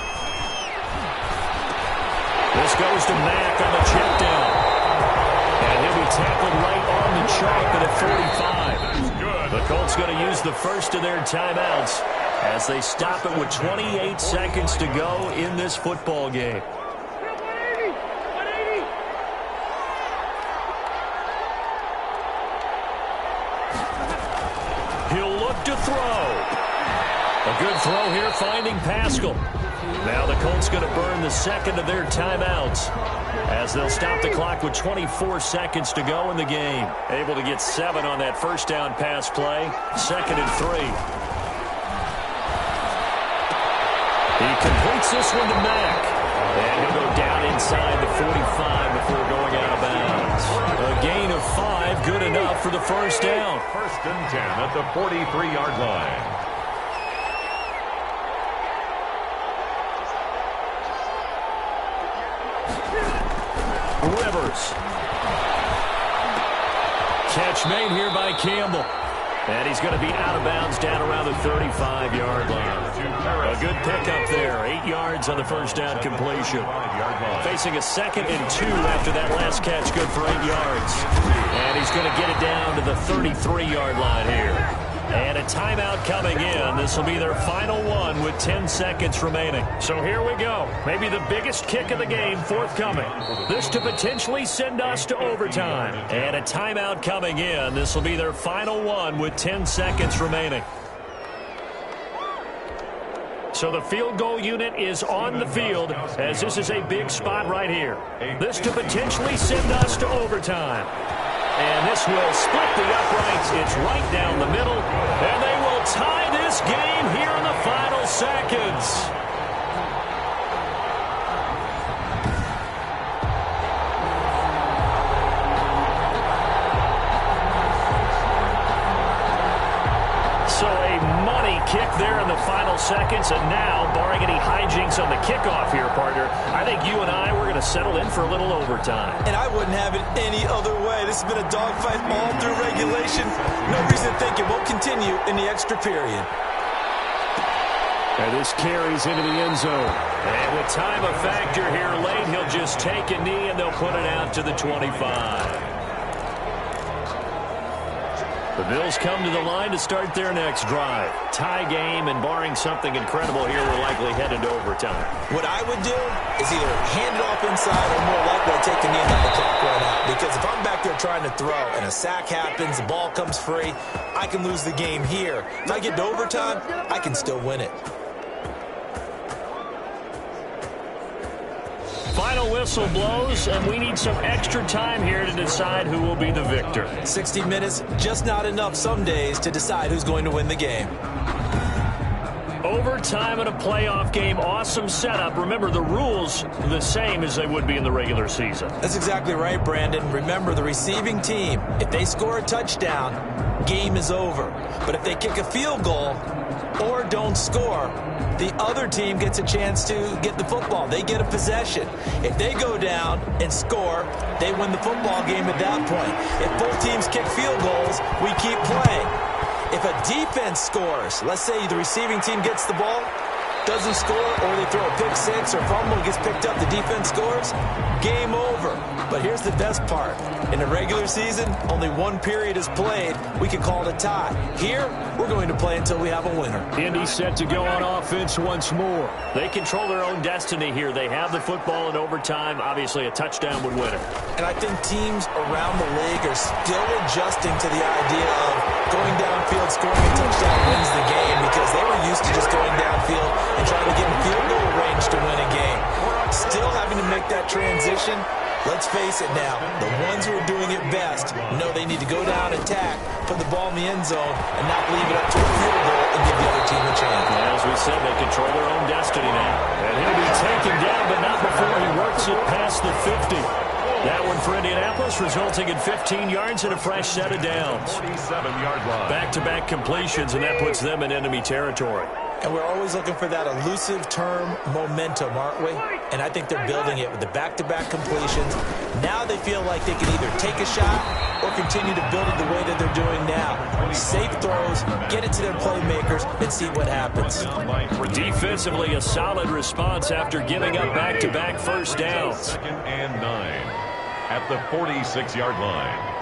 This goes to Mack on the check down. And he'll be tackled right on the chalk at 45. The Colts going to use the first of their timeouts as they stop it with 28 seconds to go in this football game. To throw. A good throw here, finding Pascal. Now the Colts going to burn the second of their timeouts as they'll stop the clock with 24 seconds to go in the game. Able to get 7 on that first down pass play. 2nd and 3. He completes this one to Mack. And he'll go down inside the 45 before going out of bounds. A gain of 5, good enough for the first down. 1st and 10 at the 43-yard line. Rivers. Catch made here by Campbell. And he's going to be out of bounds down around the 35-yard line. A good pickup there. 8 yards on the first down completion. Facing a 2nd and 2 after that last catch, good for 8 yards. And he's going to get it down to the 33-yard line here. And a timeout coming in. This will be their final one with 10 seconds remaining. So here we go. Maybe the biggest kick of the game forthcoming. This to potentially send us to overtime. And a timeout coming in. This will be their final one with 10 seconds remaining. So the field goal unit is on the field as this is a big spot right here. This could potentially send us to overtime. And this will split the uprights. It's right down the middle. And they will tie this game here in the final seconds. So a money kick there in the final seconds, and now, barring any hijinks on the kickoff here, partner, I think you and I, we're going to settle in for a little overtime. And I wouldn't have it any other way. This has been a dogfight all through regulation. No reason to think it won't continue in the extra period. And this carries into the end zone. And with time a factor here late, he'll just take a knee, and they'll put it out to the 25. The Bills come to the line to start their next drive. Tie game, and barring something incredible here, we're likely headed to overtime. What I would do is either hand it off inside or more likely to take the knee and let the clock run out. Because if I'm back there trying to throw and a sack happens, the ball comes free, I can lose the game here. If I get to overtime, I can still win it. Final whistle blows, and we need some extra time here to decide who will be the victor. 60 minutes, just not enough some days to decide who's going to win the game. Overtime in a playoff game, awesome setup. Remember, the rules are the same as they would be in the regular season. That's exactly right, Brandon. Remember, the receiving team, if they score a touchdown, game is over. But if they kick a field goal or don't score, the other team gets a chance to get the football. They get a possession. If they go down and score, they win the football game at that point. If both teams kick field goals, we keep playing. If a defense scores, let's say the receiving team gets the ball, doesn't score, or they throw a pick six or fumble, gets picked up, the defense scores, game over. But here's the best part. In the regular season, only one period is played. We can call it a tie. Here, we're going to play until we have a winner. Indy set to go on offense once more. They control their own destiny here. They have the football in overtime. Obviously, a touchdown would win it. And I think teams around the league are still adjusting to the idea of going downfield, scoring a touchdown wins the game, because they were used to just going downfield and trying to get in field goal range to win a game. Still having to make that transition. Let's face it now, the ones who are doing it best know they need to go down, attack, put the ball in the end zone, and not leave it up to a field goal and give the other team a chance. As we said, they control their own destiny now. And he'll be taken down, but not before he works it past the 50. That one for Indianapolis, resulting in 15 yards and a fresh set of downs. 47-yard line. Back-to-back completions, and that puts them in enemy territory. And we're always looking for that elusive term, momentum, aren't we? And I think they're building it with the back-to-back completions. Now they feel like they can either take a shot or continue to build it the way that they're doing now. Safe throws, get it to their playmakers, and see what happens. Defensively, a solid response after giving up back-to-back first downs. Second and 9 at the 46-yard line.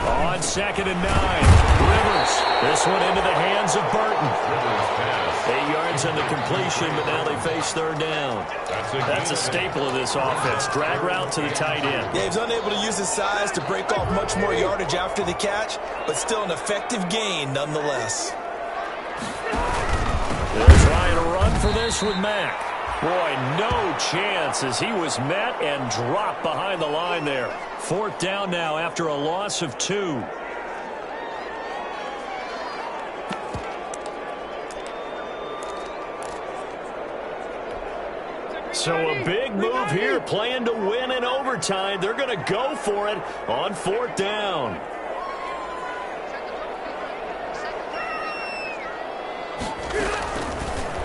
On second and 9, Rivers. This one into the hands of Burton. 8 yards on the completion, but now they face third down. That's a staple of this offense. Drag route to the tight end. Yeah, he's unable to use his size to break off much more yardage after the catch, but still an effective gain nonetheless. They'll try to run for this with Mack. Boy, no chance as he was met and dropped behind the line there. Fourth down now after a loss of 2. So a big move here, playing to win in overtime. They're going to go for it on fourth down.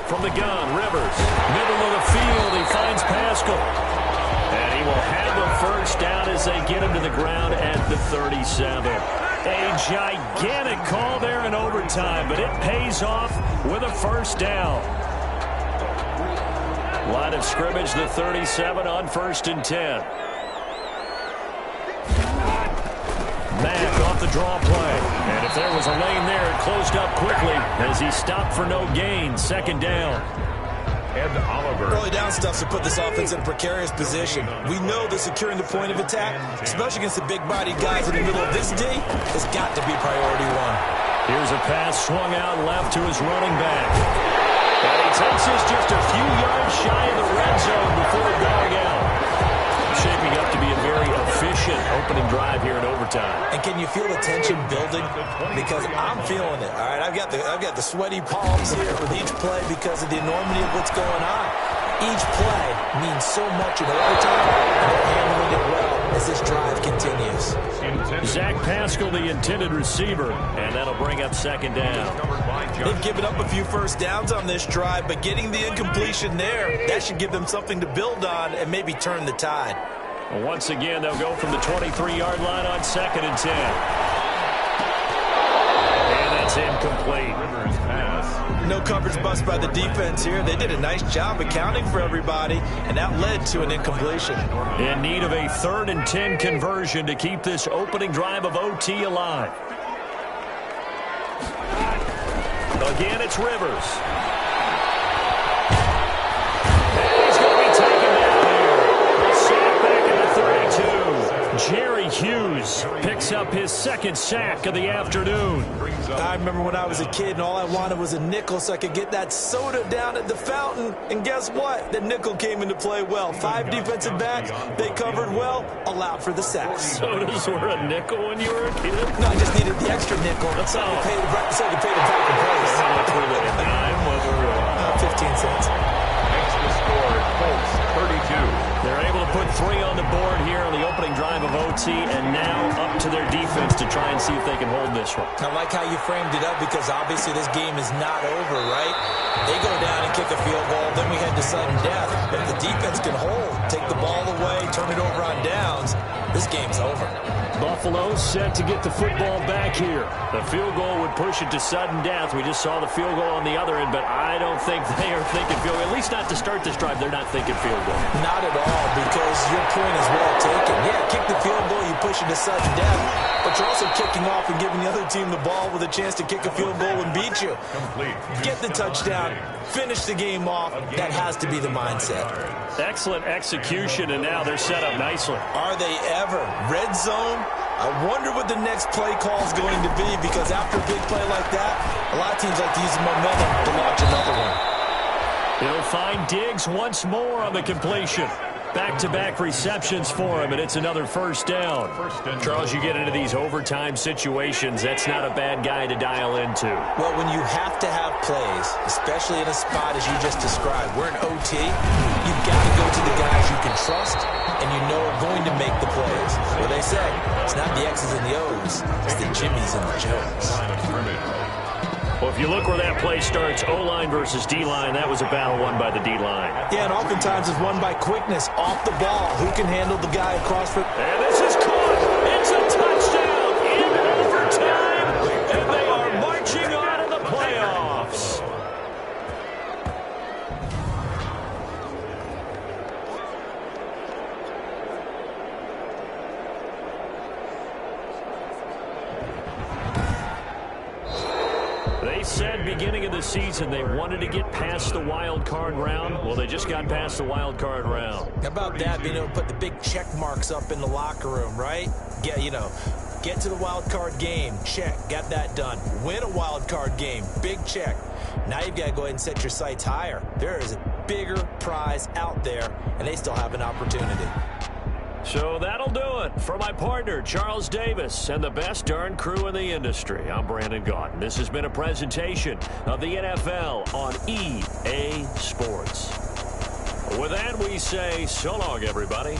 From the gun, Rivers, middle of the field, he finds Pascal. And he will have a first down as they get him to the ground at the 37. A gigantic call there in overtime, but it pays off with a first down. Line of scrimmage, the 37 on first and 10. Mack off the draw play. And if there was a lane there, it closed up quickly as he stopped for no gain. Second down. and Oliver. Early down stuff to put this offense in a precarious position. We know that securing the point of attack, especially against the big-bodied guys in the middle of this D, has got to be priority one. Here's a pass swung out left to his running back. And he takes this just a few yards shy of the red zone before going out. Shaping up to be a very efficient opening drive here in overtime. And can you feel the tension building? Because I'm feeling it. All right, I've got the sweaty palms here with each play because of the enormity of what's going on. Each play means so much in overtime, and they're handling it well as this drive continues. Zach Pascal, the intended receiver, and that'll bring up second down. They've given up a few first downs on this drive, but getting the incompletion there, that should give them something to build on and maybe turn the tide. Well, once again, they'll go from the 23-yard line on 2nd and 10. And that's incomplete. Rivers pass. No coverage bust by the defense here. They did a nice job accounting for everybody, and that led to an incompletion. In need of a 3rd and 10 conversion to keep this opening drive of OT alive. Again, it's Rivers. And he's going to be taken down here. A sack back at the 32. Jerry Hughes picks up his 2nd sack of the afternoon. I remember when I was a kid and all I wanted was a nickel so I could get that soda down at the fountain. And guess what? The nickel came into play well. 5 defensive backs, they covered well, allowed for the sacks. Sodas were a nickel when you were a kid? No, I just needed the extra nickel so I could pay the proper price. How much were they? A dime? Was it 15 cents. Extra score, Colts 32. They're able to put 3 on the board here on the opening drive of OT, and now up to their defense to try and see if they can hold this one. I like how you framed it up because obviously this game is not over, right? They go down and kick a field goal, then we head to sudden death. But if the defense can hold, take the ball away, turn it over on downs, this game's over. Buffalo set to get the football back here. The field goal would push it to sudden death. We just saw the field goal on the other end, but I don't think they are thinking field goal. At least not to start this drive. They're not thinking field goal. Not at all, because your point is well taken. Yeah, kick the field goal, you push it to sudden death, but you're also kicking off and giving the other team the ball with a chance to kick a field goal and beat you. Complete. Get the touchdown, finish the game off. That has to be the mindset. Excellent execution, and now they're set up nicely. Are they ever? Red zone? I wonder what the next play call is going to be, because after a big play like that, a lot of teams like to use the momentum to launch another one. He'll find Diggs once more on the completion. Back-to-back receptions for him, and it's another first down. Charles, you get into these overtime situations, that's not a bad guy to dial into. Well, when you have to have plays, especially in a spot as you just described, we're in OT, you've got to go to the guys you can trust and you know are going to make the plays. What they say, it's not the X's and the O's, it's the Jimmys and the Joes. Well, if you look where that play starts, O-line versus D-line, that was a battle won by the D-line. Yeah, and oftentimes it's won by quickness, off the ball. Who can handle the guy across from... And this is caught. It's a touchdown in overtime, and they are marching on to the playoffs. They said beginning of the season they wanted to get past the wild card round. Well, they just got past the wild card round. How about that, being able to put the big check marks up in the locker room, right? Get to the wild card game, check, got that done. Win a wild card game, big check. Now you've got to go ahead and set your sights higher. There is a bigger prize out there, and they still have an opportunity. So that'll do it for my partner, Charles Davis, and the best darn crew in the industry. I'm Brandon Gaudin. This has been a presentation of the NFL on EA Sports. With that, we say so long, everybody.